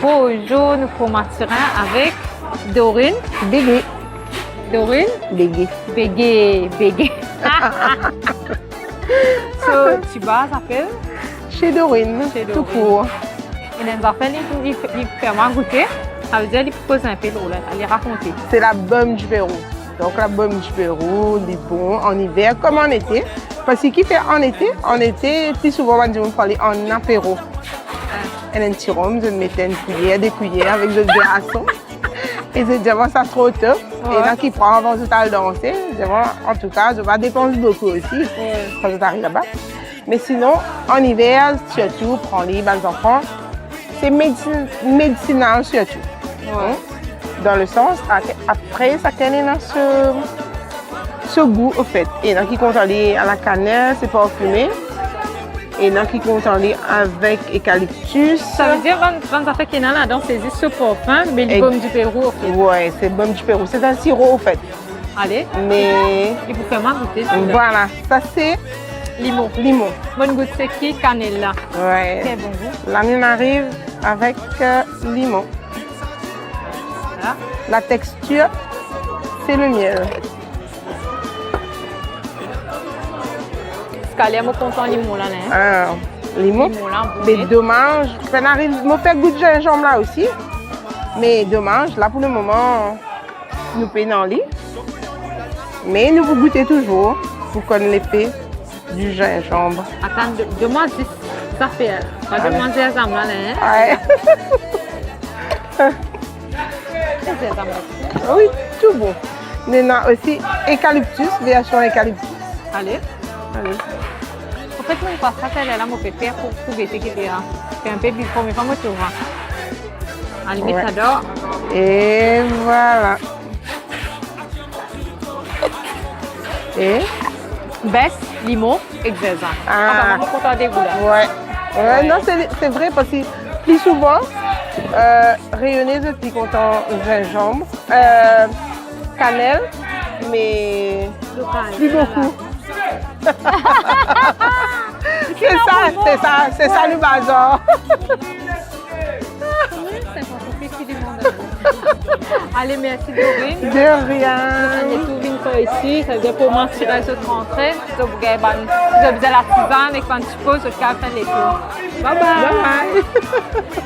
peau jaune pour maturin avec Dorine. Bégué. Dorine. Bégué. Bégué. Bégué. So, tu vas, ça s'appelle? Chez Dorine. Chez Tout Dorine. court. Et les enfants, ils font moi goûter. Ça veut dire qu'ils posent un peu l'eau, là, à les raconter. C'est la baume du Pérou. Donc la baume du Pérou, des bons en hiver comme en été. Parce que qui fait en été, plus souvent, on va parler en apéro. Et un petit rhum, je mettais une cuillère, des cuillères avec de glaçons. Et je dis, ça trop top. Ouais. Et là, qui prend avant de danser, je dis, en tout cas, je vais dépenser beaucoup aussi quand je t'arrive là-bas. Mais sinon, en hiver, surtout, prends-les, les enfants. C'est médicinal surtout. Ouais. Dans le sens, après, ça connaît dans ce goût, au fait. Et dans qui compte aller à la cannelle, c'est parfumé. Et dans qui compte aller avec eucalyptus. Ça veut dire quand ça fait qu'il y en a là-dedans, c'est juste ce parfum, mais les pommes du Pérou, ok. Ouais, c'est baume du Pérou. C'est un sirop, au fait. Allez. Mais Il vous fait moi goûter. voilà, ça c'est Limon. limon. Bonne goutte, c'est qui? Cannelle là. Ouais. Très bon goût. La mienne arrive avec limon. Voilà. La texture, c'est le miel. Scalé, je suis content limon là. Limon. Limon là, bon. Mais dommage, ça n'arrive, me fait goût de gingembre là aussi. Mais dommage, là pour le moment, nous payons dans lit. Mais nous vous goûtez toujours pour connaître l'épée du gingembre. Attends, demande si ça fait. Pas de manger les âmes là. Ouais. C'est les âmes là. Oui, tout bon. Maintenant aussi, eucalyptus, version eucalyptus. Allez. Allez. En fait, moi, je passe ça, c'est là, mon pépé pour trouver ce qu'il y a. C'est un peu plus pour mes femmes, tu vois. À la limite, Ouais. j'adore. Et voilà. Et Baisse, limon et zézan. Ah. On va content des goûts là. ouais. Ouais, non, c'est vrai parce que plus souvent, rayonner, je suis content gingembre, cannelle, mais plus beaucoup. C'est ça le bazar. Allez, merci Dorine. De rien. On est tout venu par ici, ça veut dire pour moi, tu restes rentrée. Donc, vous avez besoin de la tisane et quand tu poses, tu peux faire les tours. Bye bye. Bye bye.